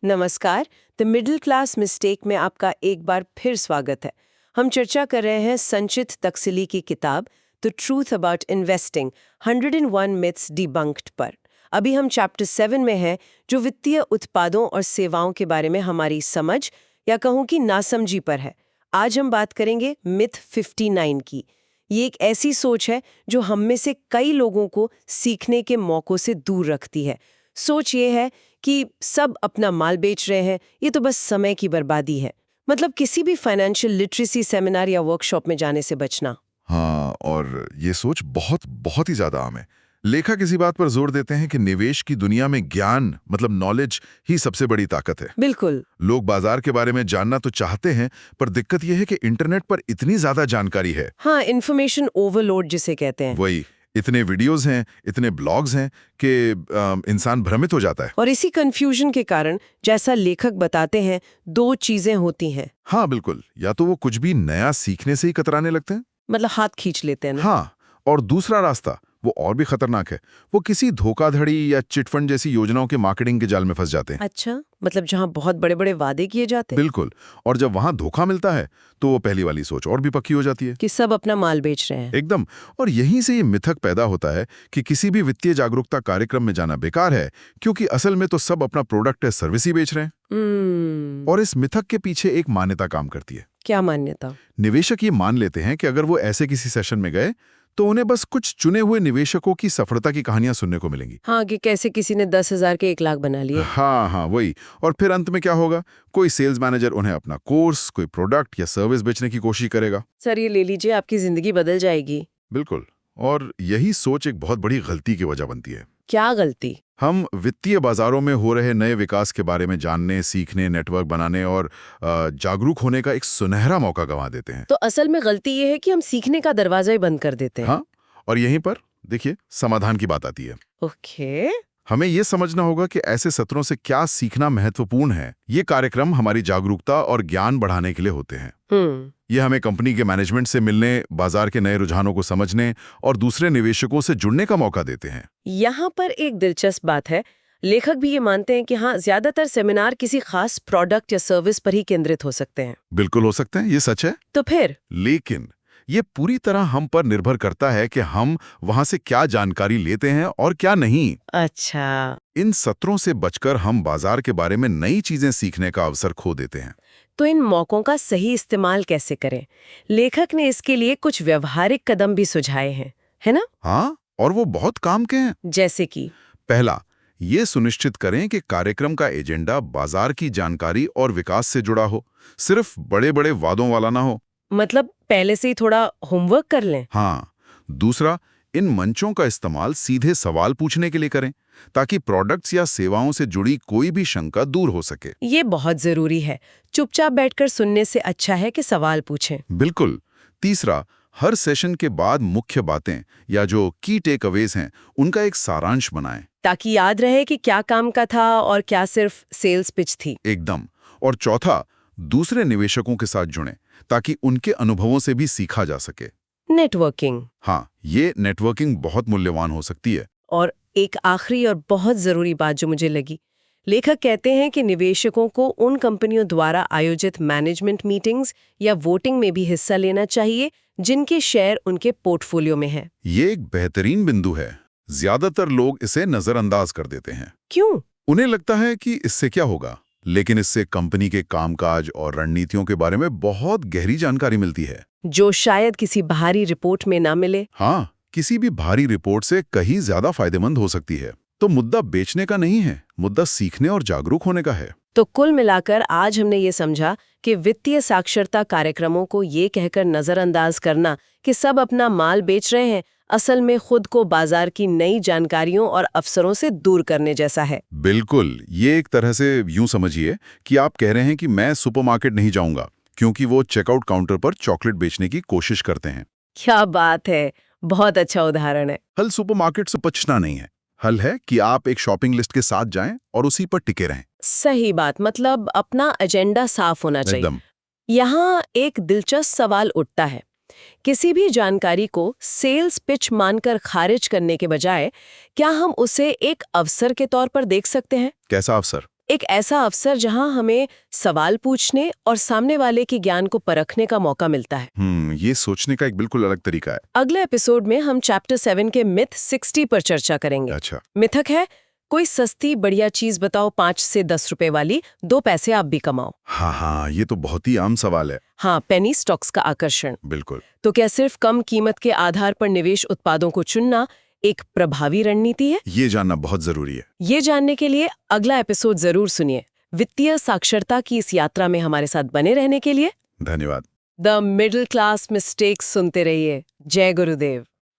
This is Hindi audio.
नमस्कार। द मिडिल क्लास मिस्टेक में आपका एक बार फिर स्वागत है। हम चर्चा कर रहे हैं संचित तकसीली की किताब the truth about investing 101 myths debunked पर। अभी हम चैप्टर 7 में हैं, जो वित्तीय उत्पादों और सेवाओं के बारे में हमारी समझ या कहूँ कि नासमझी पर है। आज हम बात करेंगे मिथ 59 की। ये एक ऐसी सोच है जो हम में से कई लोगों को सीखने के मौकों से दूर रखती है। सोच ये है कि सब अपना माल बेच रहे हैं, ये तो बस समय की बर्बादी है। मतलब किसी भी फाइनेंशियल लिटरेसी सेमिनार या वर्कशॉप में जाने से बचना। हाँ, और ये सोच बहुत बहुत ही ज्यादा आम है। लेखक इसी बात पर जोर देते हैं कि निवेश की दुनिया में ज्ञान मतलब नॉलेज ही सबसे बड़ी ताकत है। बिल्कुल। लोग बाजार के बारे में जानना तो चाहते हैं, पर दिक्कत यह है कि इंटरनेट पर इतनी ज्यादा जानकारी है। हाँ, इन्फॉर्मेशन ओवरलोड जिसे कहते हैं। वही, इतने वीडियोस हैं, इतने ब्लॉग्स हैं कि इंसान भ्रमित हो जाता है। और इसी कंफ्यूजन के कारण, जैसा लेखक बताते हैं, दो चीजें होती हैं। हाँ बिल्कुल, या तो वो कुछ भी नया सीखने से ही कतराने लगते हैं, मतलब हाथ खींच लेते हैं ना। हाँ, और दूसरा रास्ता वो और भी खतरनाक है, वो किसी धोखाधड़ी या चिटफंड जैसी योजनाओं के मार्केटिंग के जाल में फंस जाते हैं। अच्छा, मतलब जहाँ बहुत बड़े बड़े वादे किए जाते हैं। बिल्कुल, और जब वहां धोखा मिलता है तो वो पहली वाली सोच और भी पक्की हो जाती है कि सब अपना माल बेच रहे हैं। एकदम। और यहीं से ये मिथक पैदा होता है कि किसी भी वित्तीय जागरूकता कार्यक्रम में जाना बेकार है, क्योंकि असल में तो सब अपना प्रोडक्ट या सर्विस ही बेच रहे हैं। और इस मिथक के पीछे एक मान्यता काम करती है। क्या मान्यता? निवेशक ये मान लेते हैं कि अगर वो ऐसे किसी सेशन में गए तो उन्हें बस कुछ चुने हुए निवेशकों की सफलता की कहानियां सुनने को मिलेंगी। हाँ, कि कैसे किसी ने 10,000 के 1 लाख बना लिए। हाँ हाँ, वही। और फिर अंत में क्या होगा, कोई सेल्स मैनेजर उन्हें अपना कोर्स, कोई प्रोडक्ट या सर्विस बेचने की कोशिश करेगा। सर ये ले लीजिए, आपकी जिंदगी बदल जाएगी। बिल्कुल, और यही सोच एक बहुत बड़ी गलती की वजह बनती है। क्या गलती? हम वित्तीय बाजारों में हो रहे नए विकास के बारे में जानने, सीखने, नेटवर्क बनाने और जागरूक होने का एक सुनहरा मौका गंवा देते हैं। तो असल में गलती ये है कि हम सीखने का दरवाजा ही बंद कर देते हैं। हाँ, और यहीं पर देखिए समाधान की बात आती है। ओके। हमें यह समझना होगा कि ऐसे सत्रों से क्या सीखना महत्वपूर्ण है। ये कार्यक्रम हमारी जागरूकता और ज्ञान बढ़ाने के लिए होते हैं। ये हमें कंपनी के मैनेजमेंट से मिलने, बाजार के नए रुझानों को समझने और दूसरे निवेशकों से जुड़ने का मौका देते हैं। यहाँ पर एक दिलचस्प बात है। लेखक भी ये मानते हैं कि हाँ, ज्यादातर सेमिनार किसी खास प्रोडक्ट या सर्विस पर ही केंद्रित हो सकते हैं। बिल्कुल हो सकते हैं, ये सच है। तो फिर लेकिन ये पूरी तरह हम पर निर्भर करता है कि हम वहां से क्या जानकारी लेते हैं और क्या नहीं। अच्छा, इन सत्रों से बचकर हम बाजार के बारे में नई चीजें सीखने का अवसर खो देते हैं। तो इन मौकों का सही इस्तेमाल कैसे करें? लेखक ने इसके लिए कुछ व्यवहारिक कदम भी सुझाए हैं, है ना? हाँ, और वो बहुत काम के हैं। जैसे कि पहला, ये सुनिश्चित करें कि कार्यक्रम का एजेंडा बाजार की जानकारी और विकास से जुड़ा हो, सिर्फ बड़े बड़े वादों वाला ना हो। मतलब पहले से ही थोड़ा होमवर्क कर लें। हाँ, दूसरा, इन मंचों का इस्तेमाल सीधे सवाल पूछने के लिए करें, ताकि प्रोडक्ट्स या सेवाओं से जुड़ी कोई भी शंका दूर हो सके। ये बहुत जरूरी है। चुपचाप बैठकर सुनने से अच्छा है कि सवाल पूछें। बिल्कुल। तीसरा, हर सेशन के बाद मुख्य बातें या जो की टेक अवेज हैं, उनका एक सारांश बनाएं। ताकि याद रहे कि क्या काम का था और क्या सिर्फ सेल्स पिच थी। एकदम। और चौथा, दूसरे निवेशकों के साथ जुड़ें, ताकि उनके अनुभवों से भी सीखा जा सके। नेटवर्किंग। हाँ, ये नेटवर्किंग बहुत मूल्यवान हो सकती है। और एक आखिरी और बहुत जरूरी बात जो मुझे लगी, लेखक कहते हैं कि निवेशकों को उन कंपनियों द्वारा आयोजित मैनेजमेंट मीटिंग्स या वोटिंग में भी हिस्सा लेना चाहिए जिनके शेयर उनके पोर्टफोलियो में हैं। ये एक बेहतरीन बिंदु है। ज्यादातर लोग इसे नजरअंदाज कर देते हैं। क्यों? उन्हें लगता है कि इससे क्या होगा, लेकिन इससे कंपनी के कामकाज और रणनीतियों के बारे में बहुत गहरी जानकारी मिलती है, जो शायद किसी बाहरी रिपोर्ट में ना मिले। हाँ, किसी भी भारी रिपोर्ट से कहीं ज्यादा फायदेमंद हो सकती है। तो मुद्दा बेचने का नहीं है, मुद्दा सीखने और जागरूक होने का है। तो कुल मिलाकर आज हमने ये समझा कि वित्तीय साक्षरता कार्यक्रमों को ये कहकर नजरअंदाज करना कि सब अपना माल बेच रहे हैं, असल में खुद को बाजार की नई जानकारियों और अवसरों से दूर करने जैसा है। बिल्कुल, ये एक तरह से यूं समझिए कि आप कह रहे हैं कि मैं सुपरमार्केट नहीं जाऊंगा क्योंकि वो चेकआउट काउंटर पर चॉकलेट बेचने की कोशिश करते हैं। क्या बात है, बहुत अच्छा उदाहरण है। हल सुपरमार्केट से बचना नहीं है, हल है कि आप एक शॉपिंग लिस्ट के साथ जाएं और उसी पर टिके रहें। सही बात, मतलब अपना एजेंडा साफ होना चाहिए। एकदम। यहाँ एक दिलचस्प सवाल उठता है। किसी भी जानकारी को सेल्स पिच मानकर खारिज करने के बजाय क्या हम उसे एक अवसर के तौर पर देख सकते हैं? कैसा अवसर? एक ऐसा अवसर जहां हमें सवाल पूछने और सामने वाले के ज्ञान को परखने का मौका मिलता है। ये सोचने का एक बिल्कुल अलग तरीका है। अगले एपिसोड में हम चैप्टर 7 के मिथ 60 पर चर्चा करेंगे। अच्छा। मिथक है, कोई सस्ती बढ़िया चीज बताओ 5 से 10 रुपए वाली, 2 पैसे आप भी कमाओ। हाँ, ये तो बहुत ही आम सवाल है। हाँ, पेनी स्टॉक्स का आकर्षण। बिल्कुल। तो क्या सिर्फ कम कीमत के आधार पर निवेश उत्पादों को चुनना एक प्रभावी रणनीति है? ये जानना बहुत जरूरी है। ये जानने के लिए अगला एपिसोड जरूर सुनिए। वित्तीय साक्षरता की इस यात्रा में हमारे साथ बने रहने के लिए धन्यवाद। द मिडिल क्लास मिस्टेक्स सुनते रहिए। जय गुरुदेव।